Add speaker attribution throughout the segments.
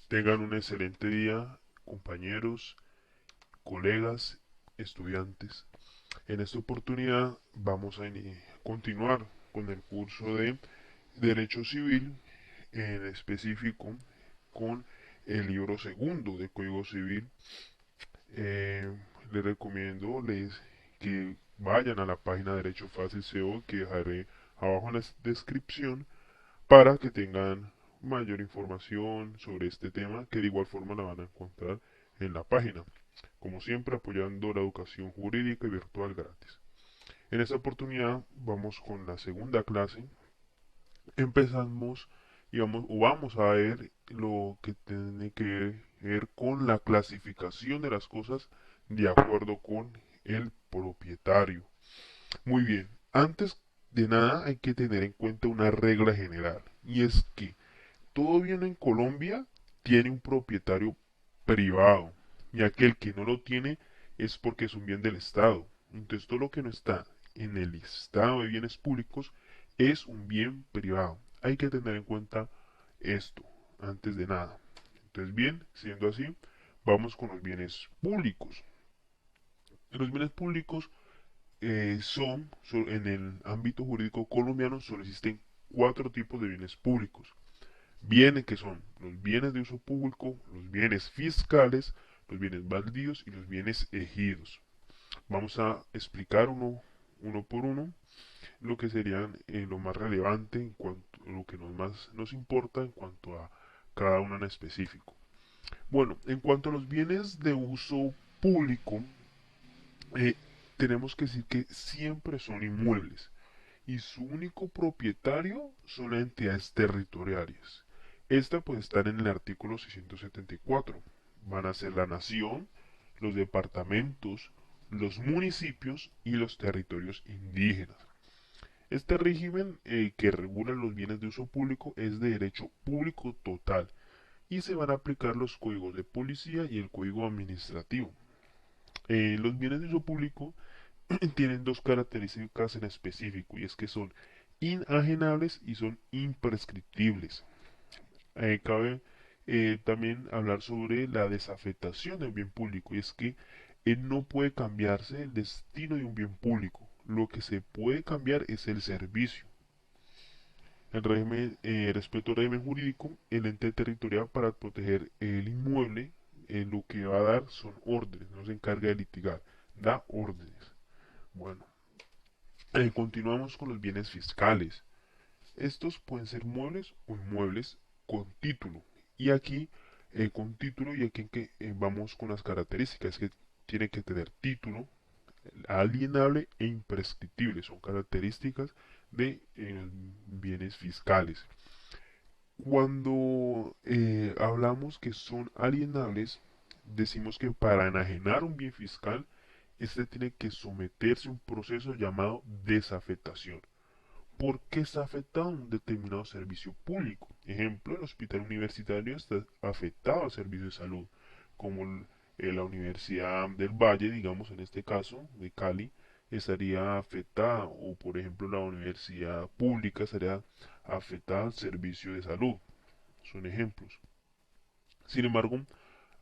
Speaker 1: Tengan un excelente día, compañeros, colegas, estudiantes. En esta oportunidad vamos a continuar con el curso de Derecho Civil, en específico con el libro segundo de Código Civil. Eh, Les recomiendo que vayan a la página Derecho Fácil CO que dejaré abajo en la descripción para que tengan mayor información sobre este tema, que de igual forma la van a encontrar en la página, como siempre apoyando la educación jurídica y virtual gratis. En esta oportunidad vamos con la segunda clase. Empezamos y vamos a ver lo que tiene que ver con la clasificación de las cosas de acuerdo con el propietario. Muy bien, antes de nada hay que tener en cuenta una regla general, y es que todo bien en Colombia tiene un propietario privado, y aquel que no lo tiene es porque es un bien del Estado. Entonces todo lo que no está en el listado de bienes públicos es un bien privado. Hay que tener en cuenta esto antes de nada. Entonces bien, siendo así, vamos con los bienes públicos. Los bienes públicos en el ámbito jurídico colombiano solo existen cuatro tipos de bienes públicos. Bienes que son los bienes de uso público, los bienes fiscales, los bienes baldíos y los bienes ejidos. Vamos a explicar uno por uno lo que serían lo más relevante en cuanto a lo que más nos importa en cuanto a cada uno en específico. Bueno, en cuanto a los bienes de uso público, eh, tenemos que decir que siempre son inmuebles y su único propietario son las entidades territoriales. Esta puede estar en el artículo 674. Van a ser la nación, los departamentos, los municipios y los territorios indígenas. Este régimen que regula los bienes de uso público es de derecho público total y se van a aplicar los códigos de policía y el código administrativo. Los bienes de uso público tienen dos características en específico, y es que son inajenables y son imprescriptibles. Cabe también hablar sobre la desafectación del bien público, y es que no puede cambiarse el destino de un bien público. Lo que se puede cambiar es el servicio. El régimen, respecto al régimen jurídico, el ente territorial para proteger el inmueble, lo que va a dar son órdenes, no se encarga de litigar, da órdenes. Bueno, continuamos con los bienes fiscales. Estos pueden ser muebles o inmuebles con título. Y aquí, con título, y aquí que, vamos con las características, que tiene que tener título, alienable e imprescriptible. Son características de bienes fiscales. Cuando hablamos que son alienables, decimos que para enajenar un bien fiscal, este tiene que someterse a un proceso llamado desafectación. ¿Por qué está afectado un determinado servicio público? Ejemplo, el hospital universitario está afectado al servicio de salud, como la Universidad del Valle, digamos en este caso, de Cali, estaría afectada, o por ejemplo la universidad pública estaría afectada al servicio de salud. Son ejemplos. Sin embargo,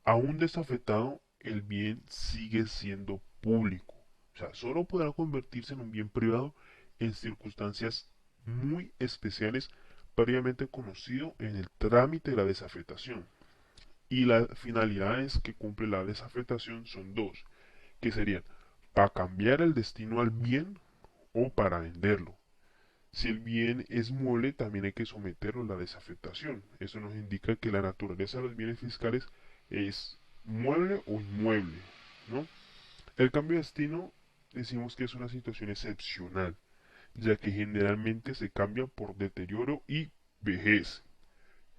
Speaker 1: aún desafectado, el bien sigue siendo público. O sea, solo podrá convertirse en un bien privado en circunstancias muy especiales previamente conocido en el trámite de la desafectación. Y las finalidades que cumple la desafectación son dos, que serían para cambiar el destino al bien o para venderlo. Si el bien es mueble, también hay que someterlo a la desafectación. Eso nos indica que la naturaleza de los bienes fiscales es mueble o inmueble, ¿no? El cambio de destino decimos que es una situación excepcional, ya que generalmente se cambia por deterioro y vejez.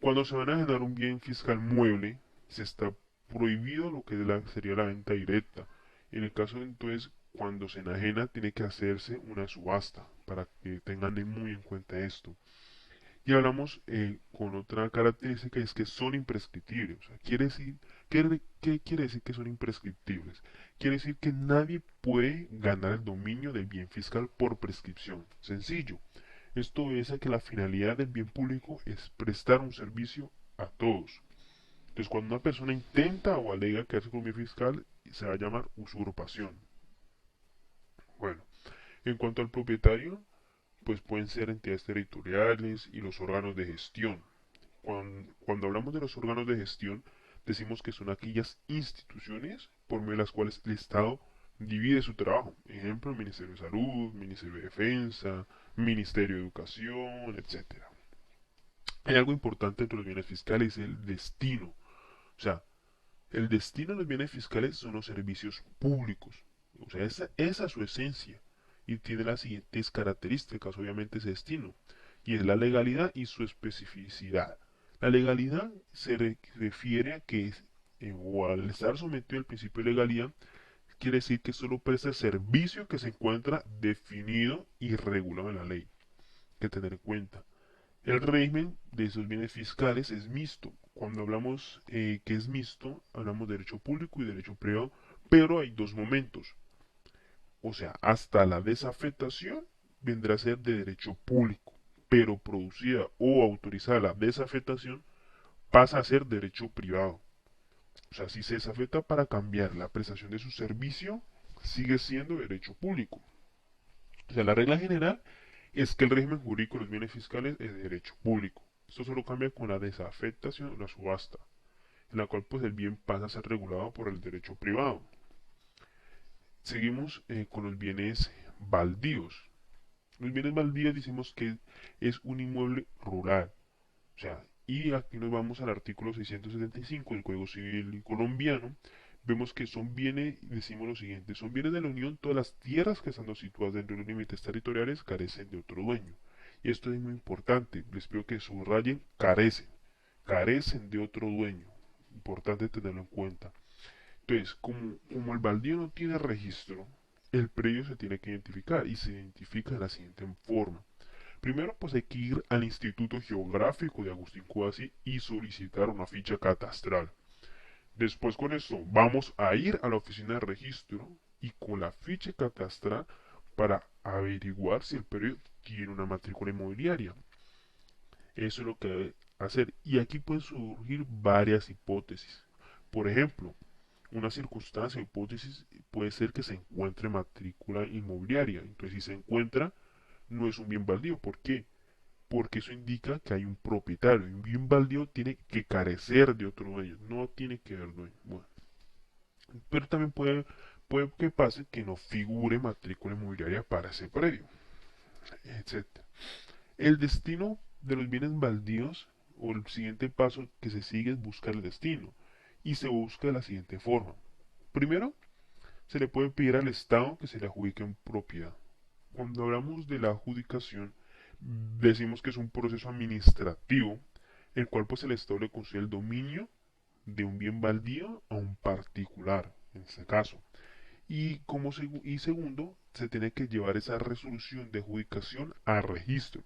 Speaker 1: Cuando se van a generar un bien fiscal mueble, se está prohibido lo que sería la venta directa. En el caso entonces, cuando se enajena, tiene que hacerse una subasta, para que tengan muy en cuenta esto. Y hablamos con otra característica, es que son imprescriptibles. O sea, ¿qué quiere decir que son imprescriptibles? Quiere decir que nadie puede ganar el dominio del bien fiscal por prescripción. Sencillo. Esto es a que la finalidad del bien público es prestar un servicio a todos. Entonces, cuando una persona intenta o alega quedarse con un bien fiscal, se va a llamar usurpación. Bueno, en cuanto al propietario, pues pueden ser entidades territoriales y los órganos de gestión. Cuando hablamos de los órganos de gestión, decimos que son aquellas instituciones por medio de las cuales el Estado divide su trabajo. Ejemplo, Ministerio de Salud, Ministerio de Defensa, Ministerio de Educación, etcétera. Hay algo importante entre los bienes fiscales, el destino. O sea, el destino de los bienes fiscales son los servicios públicos. O sea, esa es su esencia. Y tiene las siguientes características, obviamente, ese destino. Y es la legalidad y su especificidad. La legalidad refiere a que, o al estar sometido al principio de legalidad, quiere decir que solo presta el servicio que se encuentra definido y regulado en la ley. Hay que tener en cuenta. El régimen de esos bienes fiscales es mixto. Cuando hablamos que es mixto, hablamos de derecho público y derecho privado, pero hay dos momentos. O sea, hasta la desafectación vendrá a ser de derecho público, pero producida o autorizada la desafectación pasa a ser derecho privado. O sea, si se desafecta para cambiar la prestación de su servicio, sigue siendo derecho público. O sea, la regla general es que el régimen jurídico de los bienes fiscales es de derecho público. Esto solo cambia con la desafectación o la subasta, en la cual pues el bien pasa a ser regulado por el derecho privado. Seguimos con los bienes baldíos. Los bienes baldíos decimos que es un inmueble rural. O sea, y aquí nos vamos al artículo 675 del Código Civil colombiano. Vemos que son bienes, decimos lo siguiente, son bienes de la Unión todas las tierras que estando situadas dentro de los límites territoriales carecen de otro dueño. Y esto es muy importante, les pido que subrayen carecen de otro dueño. Importante tenerlo en cuenta. Entonces, como el baldío no tiene registro, el predio se tiene que identificar y se identifica de la siguiente forma. Primero, pues hay que ir al Instituto Geográfico de Agustín Cudasi y solicitar una ficha catastral. Después con esto vamos a ir a la oficina de registro y con la ficha catastral para averiguar si el predio tiene una matrícula inmobiliaria. Eso es lo que debe hacer. Y aquí pueden surgir varias hipótesis. Por ejemplo, una circunstancia o hipótesis puede ser que se encuentre matrícula inmobiliaria. Entonces, si se encuentra, no es un bien baldío. ¿Por qué? Porque eso indica que hay un propietario. Y un bien baldío tiene que carecer de otro dueño. No tiene que haber dueño. Bueno, pero también puede que pase que no figure matrícula inmobiliaria para ese predio, etc. El destino de los bienes baldíos o el siguiente paso que se sigue es buscar el destino. Y se busca de la siguiente forma. Primero, se le puede pedir al Estado que se le adjudique en propiedad. Cuando hablamos de la adjudicación, decimos que es un proceso administrativo, el cual pues el Estado le concede el dominio de un bien baldío a un particular, en este caso. Y segundo, se tiene que llevar esa resolución de adjudicación a registro.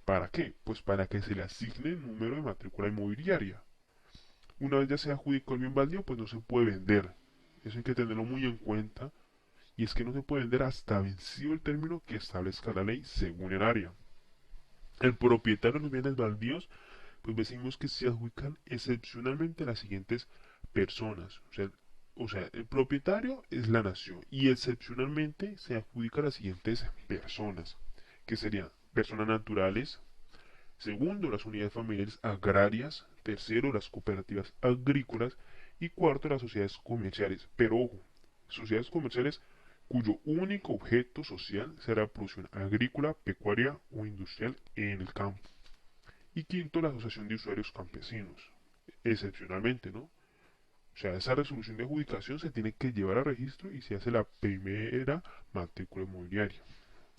Speaker 1: ¿Para qué? Pues para que se le asigne el número de matrícula inmobiliaria. Una vez ya se adjudicó el bien baldío, pues no se puede vender. Eso hay que tenerlo muy en cuenta. Y es que no se puede vender hasta vencido el término que establezca la ley según el área. El propietario de los bienes baldíos, pues decimos que se adjudican excepcionalmente a las siguientes personas. O sea, el propietario es la nación y excepcionalmente se adjudica a las siguientes personas, que serían personas naturales, segundo, las unidades familiares agrarias, tercero, las cooperativas agrícolas y cuarto, las sociedades comerciales. Pero ojo, sociedades comerciales cuyo único objeto social será producción agrícola, pecuaria o industrial en el campo. Y quinto, la asociación de usuarios campesinos, excepcionalmente, ¿no? O sea, esa resolución de adjudicación se tiene que llevar a registro y se hace la primera matrícula inmobiliaria.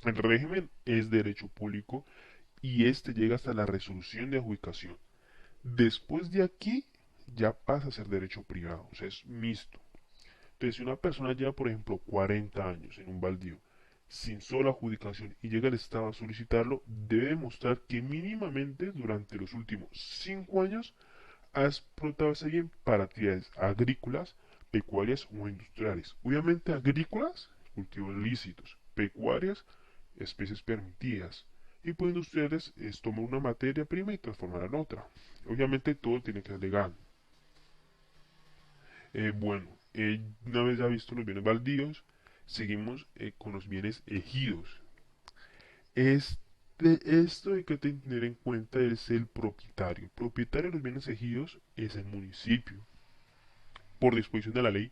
Speaker 1: El régimen es derecho público y este llega hasta la resolución de adjudicación. Después de aquí ya pasa a ser derecho privado, o sea, es mixto. Entonces, si una persona lleva, por ejemplo, 40 años en un baldío sin sola adjudicación y llega al Estado a solicitarlo, debe demostrar que mínimamente durante los últimos 5 años ha explotado ese bien para actividades agrícolas, pecuarias o industriales. Obviamente agrícolas, cultivos lícitos, pecuarias, especies permitidas. Y pues industriales es tomar una materia prima y transformarla en otra. Obviamente todo tiene que ser legal. Una vez ya visto los bienes baldíos, seguimos con los bienes ejidos. Esto hay que tener en cuenta es el propietario. El propietario de los bienes ejidos es el municipio, por disposición de la ley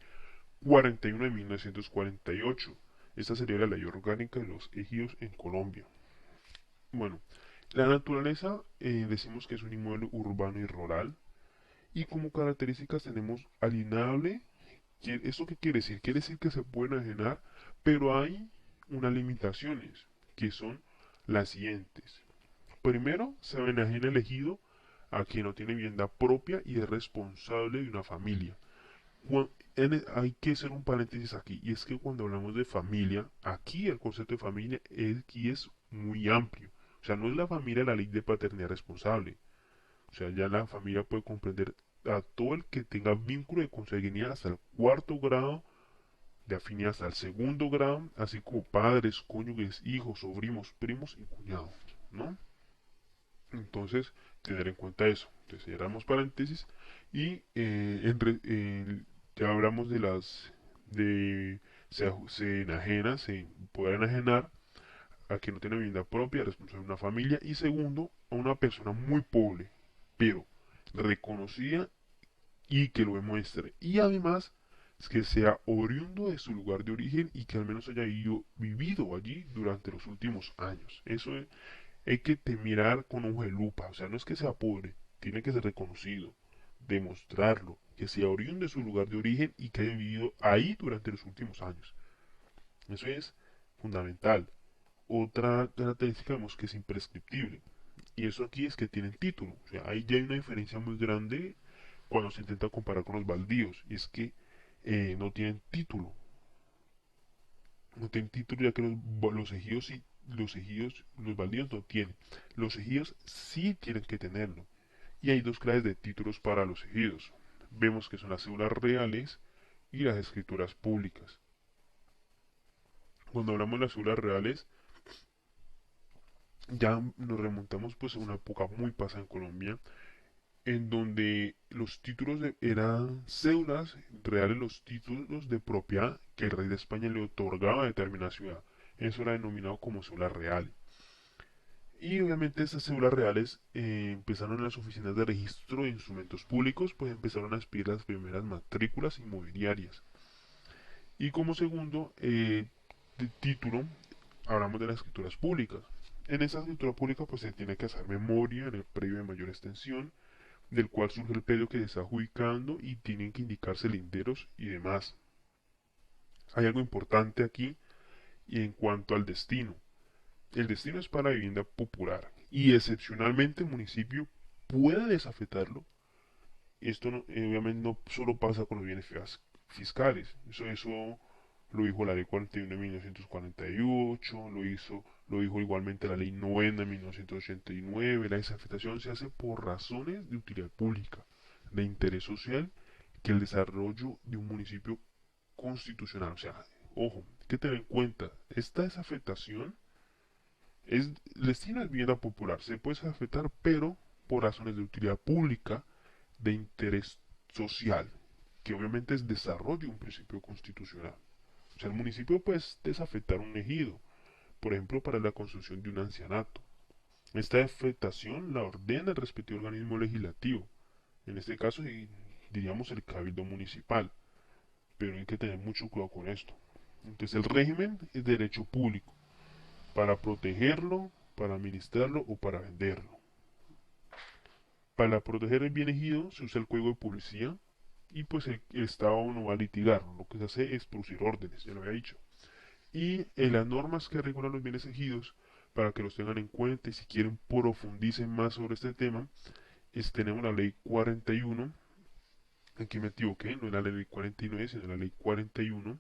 Speaker 1: 41 de 1948. Esta sería la ley orgánica de los ejidos en Colombia. Bueno, la naturaleza decimos que es un inmueble urbano y rural. Y como características tenemos alienable. ¿Esto qué quiere decir? Quiere decir que se pueden enajenar, pero hay unas limitaciones, que son las siguientes. Primero, se enajena elegido a quien no tiene vivienda propia y es responsable de una familia. Hay que hacer un paréntesis aquí, y es que cuando hablamos de familia, aquí el concepto de familia aquí es muy amplio. O sea, no es la familia la ley de paternidad responsable. O sea, ya la familia puede comprender a todo el que tenga vínculo de consanguinidad hasta el cuarto grado, de afinidad hasta el segundo grado, así como padres, cónyuges, hijos, sobrinos, primos y cuñados, ¿no? Entonces, tener en cuenta eso. Entonces, cerramos paréntesis y ya hablamos de se enajena, se puede enajenar a quien no tiene vivienda propia, responsable de una familia, y segundo, a una persona muy pobre, pero reconocida y que lo demuestre. Y además, es que sea oriundo de su lugar de origen y que al menos haya vivido allí durante los últimos años. Hay que mirar con ojo de lupa. O sea, no es que sea pobre, tiene que ser reconocido, demostrarlo, que sea oriundo de su lugar de origen y que haya vivido ahí durante los últimos años. Eso es fundamental. Otra característica vemos que es imprescriptible. Y eso aquí es que tienen título. O sea, ahí ya hay una diferencia muy grande cuando se intenta comparar con los baldíos. Y es que no tienen título. No tienen título ya que los ejidos sí, los baldíos no tienen. Los ejidos sí tienen que tenerlo. Y hay dos clases de títulos para los ejidos. Vemos que son las cédulas reales y las escrituras públicas. Cuando hablamos de las cédulas reales, ya nos remontamos pues a una época muy pasada en Colombia, en donde los títulos eran cédulas reales, los títulos de propiedad que el rey de España le otorgaba a determinada ciudad. Eso era denominado como cédula real. Y obviamente estas cédulas reales empezaron en las oficinas de registro de instrumentos públicos, pues empezaron a expedir las primeras matrículas inmobiliarias. Y como segundo título, hablamos de las escrituras públicas. En esa escritura pública pues se tiene que hacer memoria en el predio de mayor extensión, del cual surge el predio que se está adjudicando y tienen que indicarse linderos y demás. Hay algo importante aquí y en cuanto al destino. El destino es para vivienda popular y excepcionalmente el municipio puede desafetarlo. Esto obviamente no solo pasa con los bienes fiscales. Eso lo dijo la ley 41 de 1948, lo dijo igualmente la ley 90 de 1989. La desafectación se hace por razones de utilidad pública, de interés social, que el desarrollo de un municipio constitucional. O sea, ojo, hay que tener en cuenta, esta desafectación el destino es vivienda popular, se puede desafectar, pero por razones de utilidad pública, de interés social, que obviamente es desarrollo de un principio constitucional. O sea, el municipio puede desafectar un ejido, por ejemplo, para la construcción de un ancianato. Esta afectación la ordena el respectivo organismo legislativo, en este caso diríamos el cabildo municipal, pero hay que tener mucho cuidado con esto. Entonces el régimen es derecho público, para protegerlo, para administrarlo o para venderlo. Para proteger el bien ejido se usa el código de publicidad y pues el Estado no va a litigar, lo que se hace es producir órdenes, ya lo había dicho. Y las normas que regulan los bienes ejidos, para que los tengan en cuenta y si quieren profundicen más sobre este tema, tenemos la ley 41, aquí me equivoqué, no es la ley 49, sino la ley 41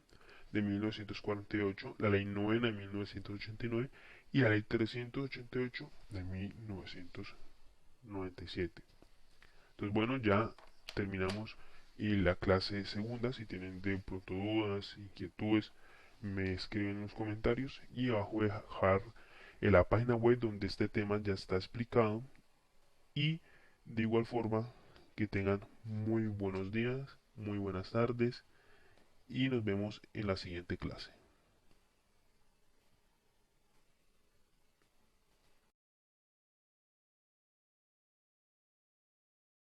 Speaker 1: de 1948, la ley 9 de 1989 y la ley 388 de 1997. Entonces, bueno, ya terminamos y la clase segunda. Si tienen de pronto dudas, inquietudes, me escriben en los comentarios y abajo voy a dejar en la página web donde este tema ya está explicado. Y de igual forma, que tengan muy buenos días muy buenas tardes y nos vemos en la siguiente clase.